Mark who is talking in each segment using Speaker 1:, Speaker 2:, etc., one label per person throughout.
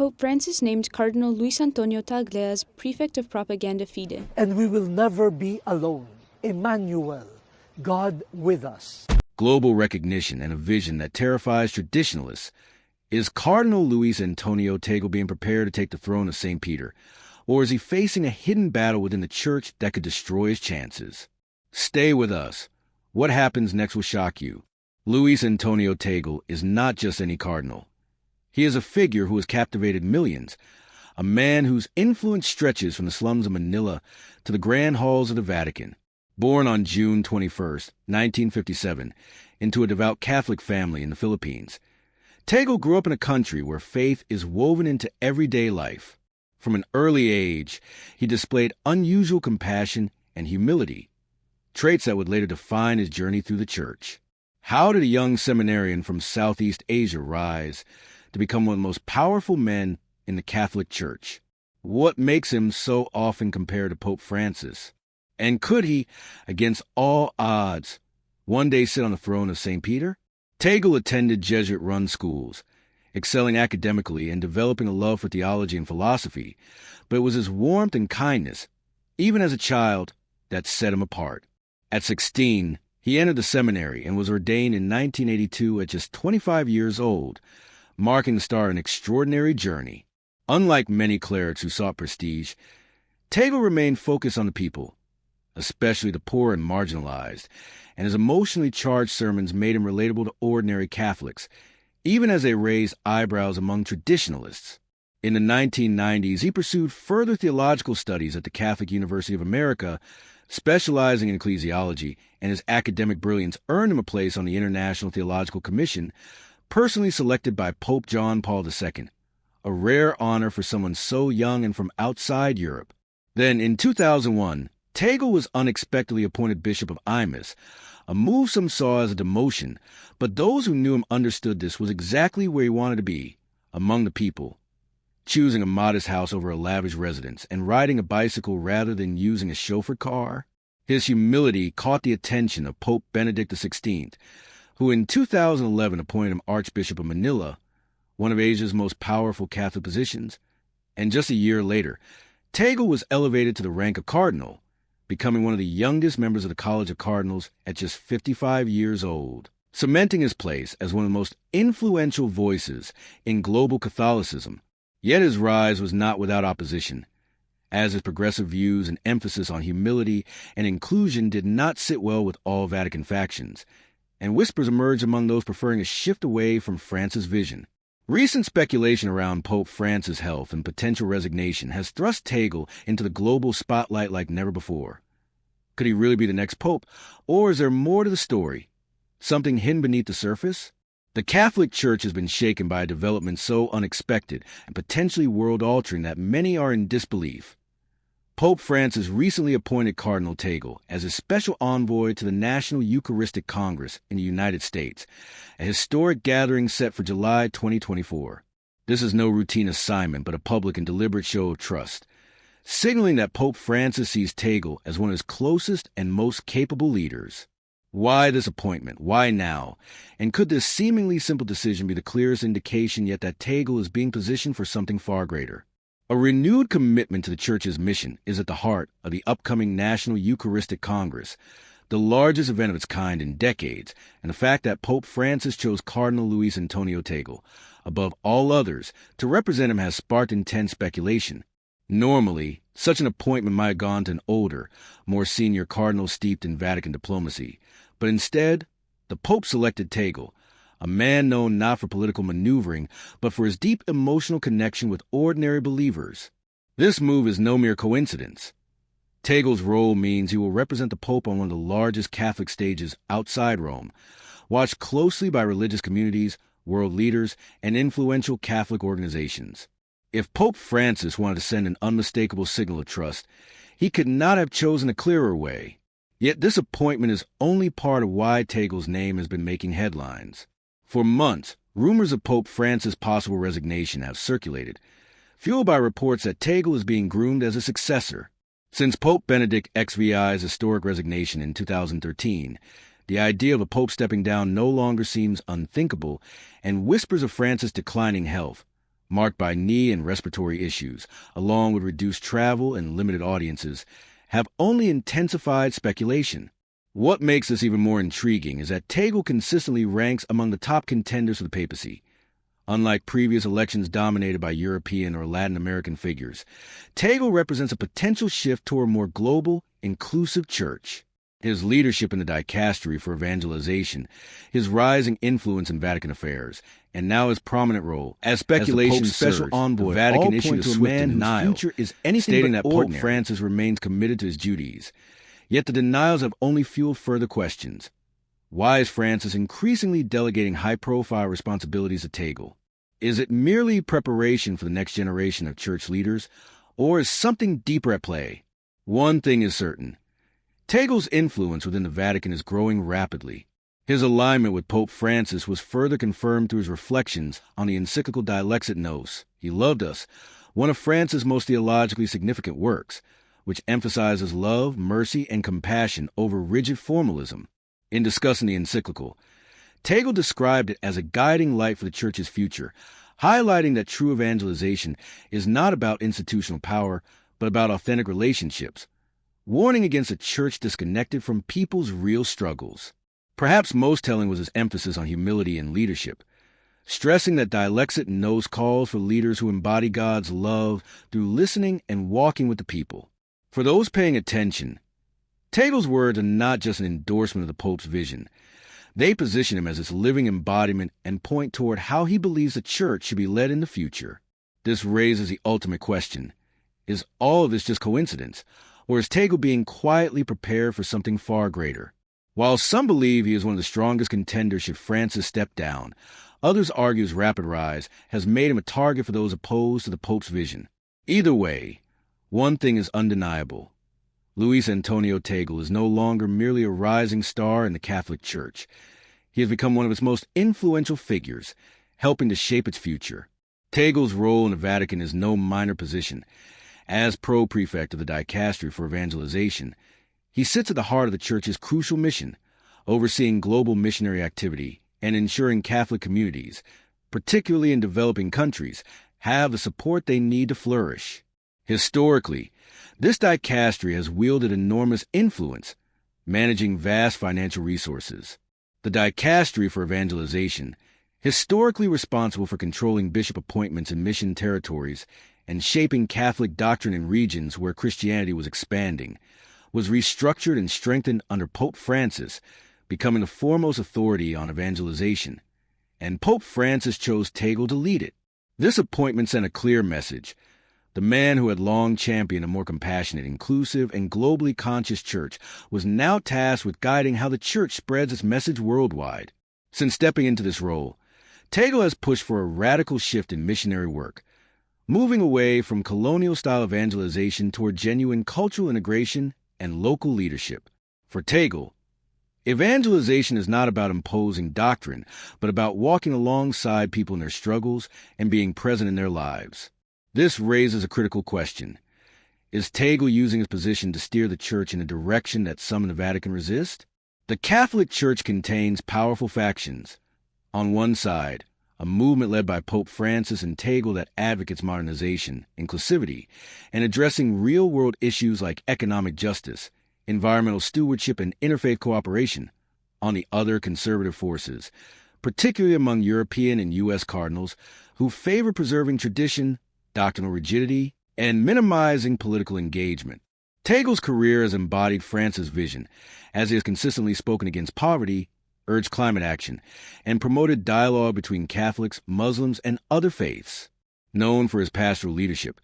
Speaker 1: Pope Francis named Cardinal Luis Antonio Tagle as Prefect of Propaganda Fide.
Speaker 2: And we will never be alone. Emmanuel, God with us.
Speaker 3: Global recognition and a vision that terrifies traditionalists. Is Cardinal Luis Antonio Tagle being prepared to take the throne of St. Peter? Or is he facing a hidden battle within the church that could destroy his chances? Stay with us. What happens next will shock you. Luis Antonio Tagle is not just any cardinal. He is a figure who has captivated millions, a man whose influence stretches from the slums of Manila to the grand halls of the Vatican. Born on June 21, 1957, into a devout Catholic family in the Philippines, Tagle grew up in a country where faith is woven into everyday life. From an early age, he displayed unusual compassion and humility, traits that would later define his journey through the church. How did a young seminarian from Southeast Asia rise to become one of the most powerful men in the Catholic Church? What makes him so often compared to Pope Francis? And could he, against all odds, one day sit on the throne of St. Peter? Tagle attended Jesuit-run schools, excelling academically and developing a love for theology and philosophy, but it was his warmth and kindness, even as a child, that set him apart. At 16, he entered the seminary and was ordained in 1982 at just 25 years old, marking the start of an extraordinary journey. Unlike many clerics who sought prestige, Tagle remained focused on the people, especially the poor and marginalized, and his emotionally charged sermons made him relatable to ordinary Catholics, even as they raised eyebrows among traditionalists. In the 1990s, he pursued further theological studies at the Catholic University of America, specializing in ecclesiology, and his academic brilliance earned him a place on the International Theological Commission, personally selected by Pope John Paul II, a rare honor for someone so young and from outside Europe. Then, in 2001, Tagle was unexpectedly appointed Bishop of Imus, a move some saw as a demotion, but those who knew him understood this was exactly where he wanted to be, among the people, choosing a modest house over a lavish residence and riding a bicycle rather than using a chauffeured car. His humility caught the attention of Pope Benedict XVI, who in 2011 appointed him Archbishop of Manila, one of Asia's most powerful Catholic positions, and just a year later, Tagle was elevated to the rank of cardinal, becoming one of the youngest members of the College of Cardinals at just 55 years old, cementing his place as one of the most influential voices in global Catholicism. Yet his rise was not without opposition, as his progressive views and emphasis on humility and inclusion did not sit well with all Vatican factions, and whispers emerged among those preferring a shift away from Francis' vision. Recent speculation around Pope Francis' health and potential resignation has thrust Tagle into the global spotlight like never before. Could he really be the next pope, or is there more to the story? Something hidden beneath the surface? The Catholic Church has been shaken by a development so unexpected and potentially world-altering that many are in disbelief. Pope Francis recently appointed Cardinal Tagle as his special envoy to the National Eucharistic Congress in the United States, a historic gathering set for July 2024. This is no routine assignment, but a public and deliberate show of trust, signaling that Pope Francis sees Tagle as one of his closest and most capable leaders. Why this appointment? Why now? And could this seemingly simple decision be the clearest indication yet that Tagle is being positioned for something far greater? A renewed commitment to the Church's mission is at the heart of the upcoming National Eucharistic Congress, the largest event of its kind in decades, and the fact that Pope Francis chose Cardinal Luis Antonio Tagle, above all others, to represent him has sparked intense speculation. Normally, such an appointment might have gone to an older, more senior cardinal steeped in Vatican diplomacy, but instead, the Pope selected Tagle, a man known not for political maneuvering, but for his deep emotional connection with ordinary believers. This move is no mere coincidence. Tagle's role means he will represent the Pope on one of the largest Catholic stages outside Rome, watched closely by religious communities, world leaders, and influential Catholic organizations. If Pope Francis wanted to send an unmistakable signal of trust, he could not have chosen a clearer way. Yet this appointment is only part of why Tagle's name has been making headlines. For months, rumors of Pope Francis' possible resignation have circulated, fueled by reports that Tagle is being groomed as a successor. Since Pope Benedict XVI's historic resignation in 2013, the idea of a pope stepping down no longer seems unthinkable, and whispers of Francis' declining health, marked by knee and respiratory issues, along with reduced travel and limited audiences, have only intensified speculation. What makes this even more intriguing is that Tagle consistently ranks among the top contenders for the papacy. Unlike previous elections dominated by European or Latin American figures, Tagle represents a potential shift toward a more global, inclusive church. His leadership in the dicastery for evangelization, his rising influence in Vatican affairs, and now his prominent role as speculation special envoy, the Vatican issued a swift denial, stating that Pope Francis remains committed to his duties. Yet the denials have only fueled further questions. Why is Francis increasingly delegating high-profile responsibilities to Tagle? Is it merely preparation for the next generation of church leaders, or is something deeper at play? One thing is certain. Tagle's influence within the Vatican is growing rapidly. His alignment with Pope Francis was further confirmed through his reflections on the encyclical Dilexit Nos, He Loved Us, one of Francis' most theologically significant works, which emphasizes love, mercy, and compassion over rigid formalism. In discussing the encyclical, Tagle described it as a guiding light for the Church's future, highlighting that true evangelization is not about institutional power, but about authentic relationships, warning against a church disconnected from people's real struggles. Perhaps most telling was his emphasis on humility and leadership, stressing that Dilexit Nos calls for leaders who embody God's love through listening and walking with the people. For those paying attention, Tagle's words are not just an endorsement of the Pope's vision. They position him as its living embodiment and point toward how he believes the Church should be led in the future. This raises the ultimate question. Is all of this just coincidence, or is Tagle being quietly prepared for something far greater? While some believe he is one of the strongest contenders should Francis step down, others argue his rapid rise has made him a target for those opposed to the Pope's vision. Either way, one thing is undeniable. Luis Antonio Tagle is no longer merely a rising star in the Catholic Church. He has become one of its most influential figures, helping to shape its future. Tagle's role in the Vatican is no minor position. As pro-prefect of the dicastery for evangelization, he sits at the heart of the Church's crucial mission, overseeing global missionary activity and ensuring Catholic communities, particularly in developing countries, have the support they need to flourish. Historically, this dicastery has wielded enormous influence, managing vast financial resources. The dicastery for evangelization, historically responsible for controlling bishop appointments in mission territories and shaping Catholic doctrine in regions where Christianity was expanding, was restructured and strengthened under Pope Francis, becoming the foremost authority on evangelization. And Pope Francis chose Tagle to lead it. This appointment sent a clear message. The man who had long championed a more compassionate, inclusive, and globally conscious church was now tasked with guiding how the church spreads its message worldwide. Since stepping into this role, Tagle has pushed for a radical shift in missionary work, moving away from colonial-style evangelization toward genuine cultural integration and local leadership. For Tagle, evangelization is not about imposing doctrine, but about walking alongside people in their struggles and being present in their lives. This raises a critical question. Is Tagle using his position to steer the Church in a direction that some in the Vatican resist? The Catholic Church contains powerful factions. On one side, a movement led by Pope Francis and Tagle that advocates modernization, inclusivity, and addressing real-world issues like economic justice, environmental stewardship, and interfaith cooperation. On the other, conservative forces, particularly among European and U.S. cardinals, who favor preserving tradition, doctrinal rigidity, and minimizing political engagement. Tagle's career has embodied Francis' vision, as he has consistently spoken against poverty, urged climate action, and promoted dialogue between Catholics, Muslims, and other faiths. Known for his pastoral leadership,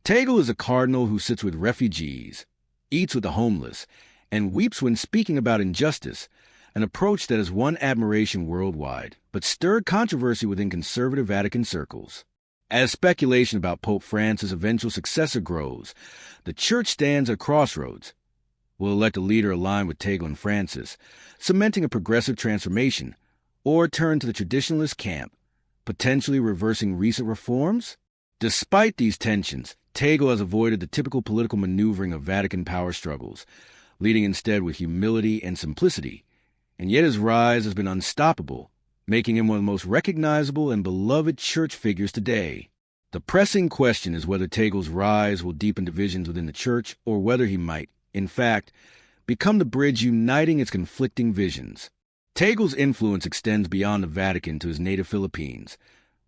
Speaker 3: Tagle is a cardinal who sits with refugees, eats with the homeless, and weeps when speaking about injustice, an approach that has won admiration worldwide, but stirred controversy within conservative Vatican circles. As speculation about Pope Francis' eventual successor grows, the Church stands at a crossroads. Will elect a leader aligned with Tagle and Francis, cementing a progressive transformation, or turn to the traditionalist camp, potentially reversing recent reforms? Despite these tensions, Tagle has avoided the typical political maneuvering of Vatican power struggles, leading instead with humility and simplicity, and yet his rise has been unstoppable, making him one of the most recognizable and beloved church figures today. The pressing question is whether Tagle's rise will deepen divisions within the church or whether he might, in fact, become the bridge uniting its conflicting visions. Tagle's influence extends beyond the Vatican to his native Philippines,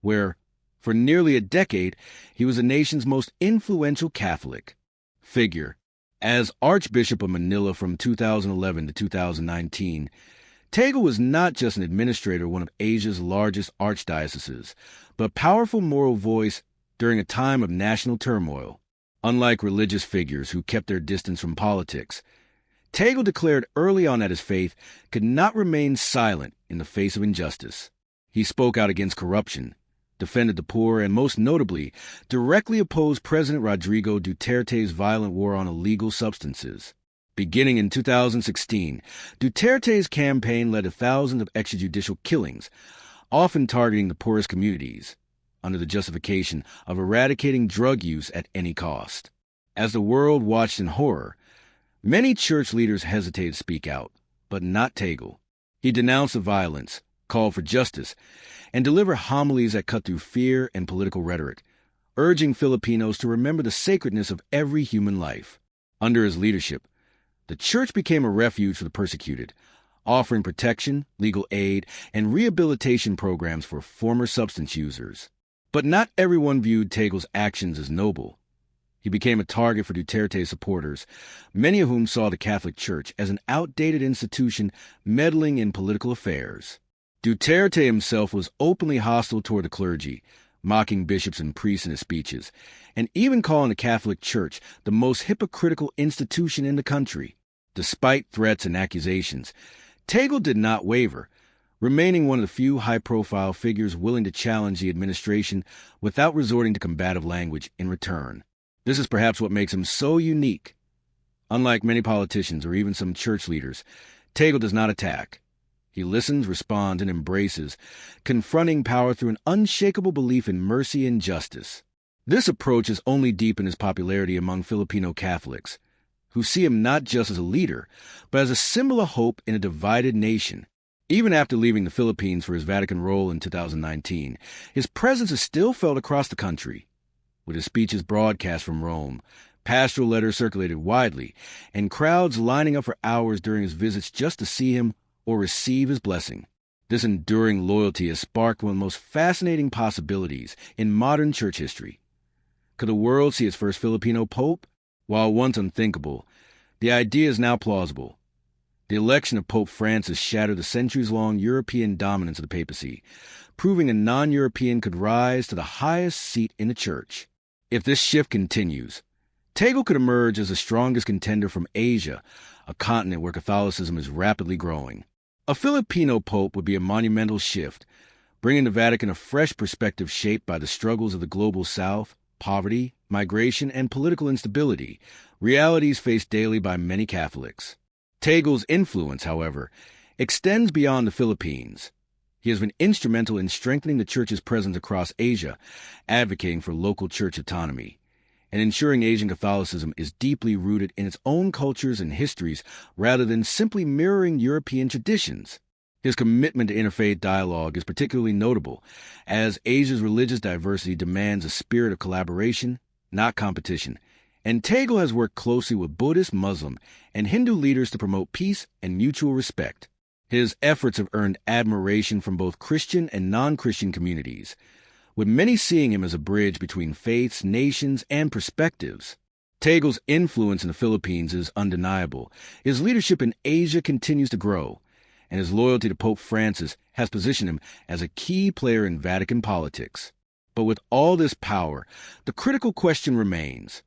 Speaker 3: where, for nearly a decade, he was the nation's most influential Catholic figure. As Archbishop of Manila from 2011 to 2019, Tagle was not just an administrator of one of Asia's largest archdioceses, but a powerful moral voice during a time of national turmoil. Unlike religious figures who kept their distance from politics, Tagle declared early on that his faith could not remain silent in the face of injustice. He spoke out against corruption, defended the poor, and most notably, directly opposed President Rodrigo Duterte's violent war on illegal substances. Beginning in 2016, Duterte's campaign led to thousands of extrajudicial killings, often targeting the poorest communities, under the justification of eradicating drug use at any cost. As the world watched in horror, many church leaders hesitated to speak out, but not Tagle. He denounced the violence, called for justice, and delivered homilies that cut through fear and political rhetoric, urging Filipinos to remember the sacredness of every human life. Under his leadership, the church became a refuge for the persecuted, offering protection, legal aid, and rehabilitation programs for former substance users. But not everyone viewed Tagle's actions as noble. He became a target for Duterte's supporters, many of whom saw the Catholic Church as an outdated institution meddling in political affairs. Duterte himself was openly hostile toward the clergy, mocking bishops and priests in his speeches, and even calling the Catholic Church the most hypocritical institution in the country. Despite threats and accusations, Tagle did not waver, remaining one of the few high-profile figures willing to challenge the administration without resorting to combative language in return. This is perhaps what makes him so unique. Unlike many politicians or even some church leaders, Tagle does not attack. He listens, responds, and embraces, confronting power through an unshakable belief in mercy and justice. This approach has only deepened his popularity among Filipino Catholics, who see him not just as a leader, but as a symbol of hope in a divided nation. Even after leaving the Philippines for his Vatican role in 2019, his presence is still felt across the country. With his speeches broadcast from Rome, pastoral letters circulated widely, and crowds lining up for hours during his visits just to see him or receive his blessing. This enduring loyalty has sparked one of the most fascinating possibilities in modern church history. Could the world see its first Filipino pope? While once unthinkable, the idea is now plausible. The election of Pope Francis shattered the centuries-long European dominance of the papacy, proving a non-European could rise to the highest seat in the church. If this shift continues, Tagle could emerge as the strongest contender from Asia, a continent where Catholicism is rapidly growing. A Filipino pope would be a monumental shift, bringing the Vatican a fresh perspective shaped by the struggles of the global South, poverty, migration, and political instability, realities faced daily by many Catholics. Tagle's influence, however, extends beyond the Philippines. He has been instrumental in strengthening the Church's presence across Asia, advocating for local church autonomy, and ensuring Asian Catholicism is deeply rooted in its own cultures and histories rather than simply mirroring European traditions. His commitment to interfaith dialogue is particularly notable, as Asia's religious diversity demands a spirit of collaboration, not competition, and Tagle has worked closely with Buddhist, Muslim, and Hindu leaders to promote peace and mutual respect. His efforts have earned admiration from both Christian and non-Christian communities, with many seeing him as a bridge between faiths, nations, and perspectives. Tagle's influence in the Philippines is undeniable. His leadership in Asia continues to grow, and his loyalty to Pope Francis has positioned him as a key player in Vatican politics. But with all this power, the critical question remains: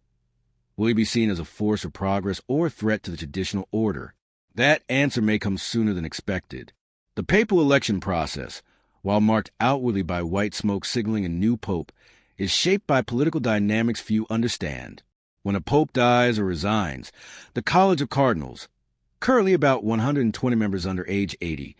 Speaker 3: will he be seen as a force of progress or a threat to the traditional order? That answer may come sooner than expected. The papal election process, while marked outwardly by white smoke signaling a new pope, is shaped by political dynamics few understand. When a pope dies or resigns, the College of Cardinals, currently about 120 members under age 80,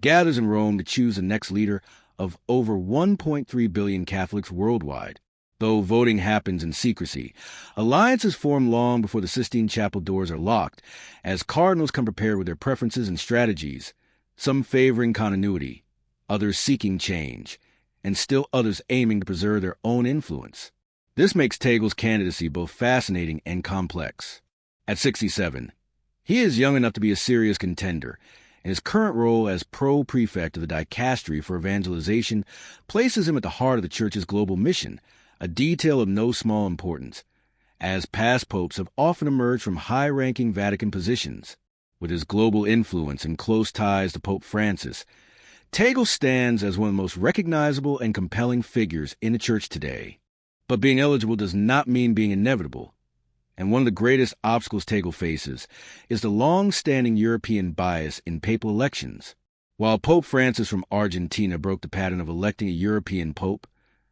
Speaker 3: gathers in Rome to choose the next leader of over 1.3 billion Catholics worldwide. Though voting happens in secrecy, alliances form long before the Sistine Chapel doors are locked, as cardinals come prepared with their preferences and strategies, some favoring continuity, others seeking change, and still others aiming to preserve their own influence. This makes Tagle's candidacy both fascinating and complex. At 67, he is young enough to be a serious contender, and his current role as pro-prefect of the dicastery for evangelization places him at the heart of the Church's global mission, a detail of no small importance, as past popes have often emerged from high-ranking Vatican positions. With his global influence and close ties to Pope Francis, Tagle stands as one of the most recognizable and compelling figures in the Church today. But being eligible does not mean being inevitable, and one of the greatest obstacles Tagle faces is the long-standing European bias in papal elections. While Pope Francis from Argentina broke the pattern of electing a European pope,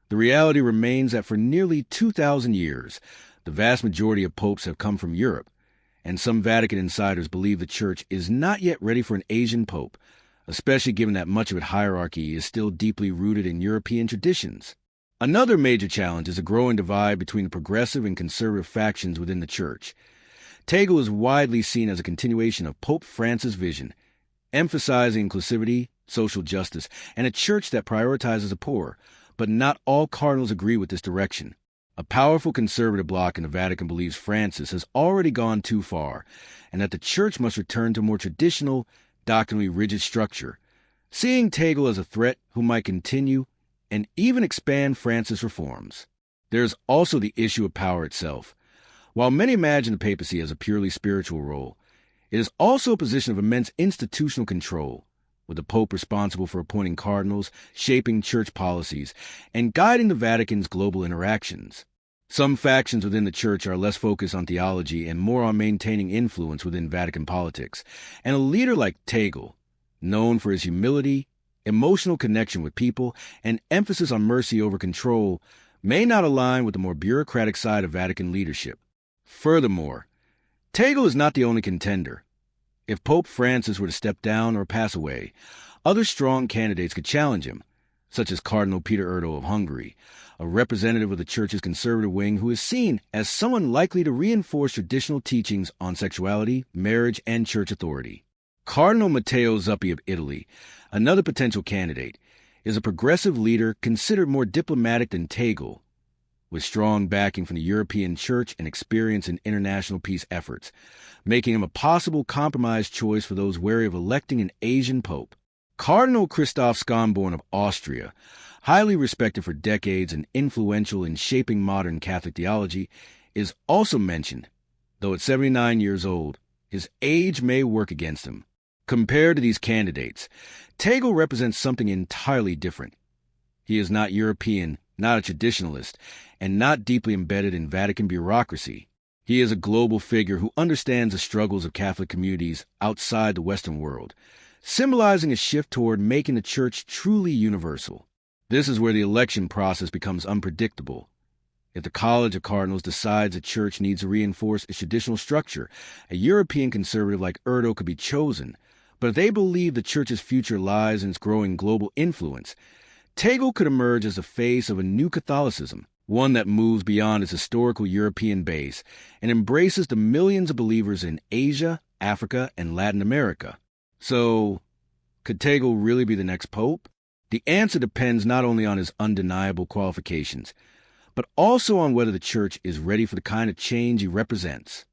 Speaker 3: the reality remains that for nearly 2,000 years, the vast majority of popes have come from Europe, and some Vatican insiders believe the Church is not yet ready for an Asian pope, especially given that much of its hierarchy is still deeply rooted in European traditions. Another major challenge is a growing divide between the progressive and conservative factions within the Church. Tagle is widely seen as a continuation of Pope Francis' vision, emphasizing inclusivity, social justice, and a church that prioritizes the poor, but not all cardinals agree with this direction. A powerful conservative bloc in the Vatican believes Francis has already gone too far, and that the Church must return to more traditional, doctrinally rigid structure, seeing Tagle as a threat who might continue and even expand Francis' reforms. There's also the issue of power itself. While many imagine the papacy as a purely spiritual role, it is also a position of immense institutional control, with the Pope responsible for appointing cardinals, shaping church policies, and guiding the Vatican's global interactions. Some factions within the Church are less focused on theology and more on maintaining influence within Vatican politics, and a leader like Tagle, known for his humility, emotional connection with people, and emphasis on mercy over control, may not align with the more bureaucratic side of Vatican leadership. Furthermore, Tagle is not the only contender. If Pope Francis were to step down or pass away, other strong candidates could challenge him, such as Cardinal Peter Erdo of Hungary, a representative of the Church's conservative wing who is seen as someone likely to reinforce traditional teachings on sexuality, marriage, and church authority. Cardinal Matteo Zuppi of Italy, another potential candidate, is a progressive leader considered more diplomatic than Tagle, with strong backing from the European Church and experience in international peace efforts, making him a possible compromise choice for those wary of electing an Asian pope. Cardinal Christoph Schonborn of Austria, highly respected for decades and influential in shaping modern Catholic theology, is also mentioned, though at 79 years old, his age may work against him. Compared to these candidates, Tagle represents something entirely different. He is not European, not a traditionalist, and not deeply embedded in Vatican bureaucracy. He is a global figure who understands the struggles of Catholic communities outside the Western world, symbolizing a shift toward making the Church truly universal. This is where the election process becomes unpredictable. If the College of Cardinals decides the Church needs to reinforce its traditional structure, a European conservative like Erdo could be chosen. But if they believe the Church's future lies in its growing global influence, Tagle could emerge as the face of a new Catholicism, one that moves beyond its historical European base and embraces the millions of believers in Asia, Africa, and Latin America. So, could Tagle really be the next pope? The answer depends not only on his undeniable qualifications, but also on whether the Church is ready for the kind of change he represents.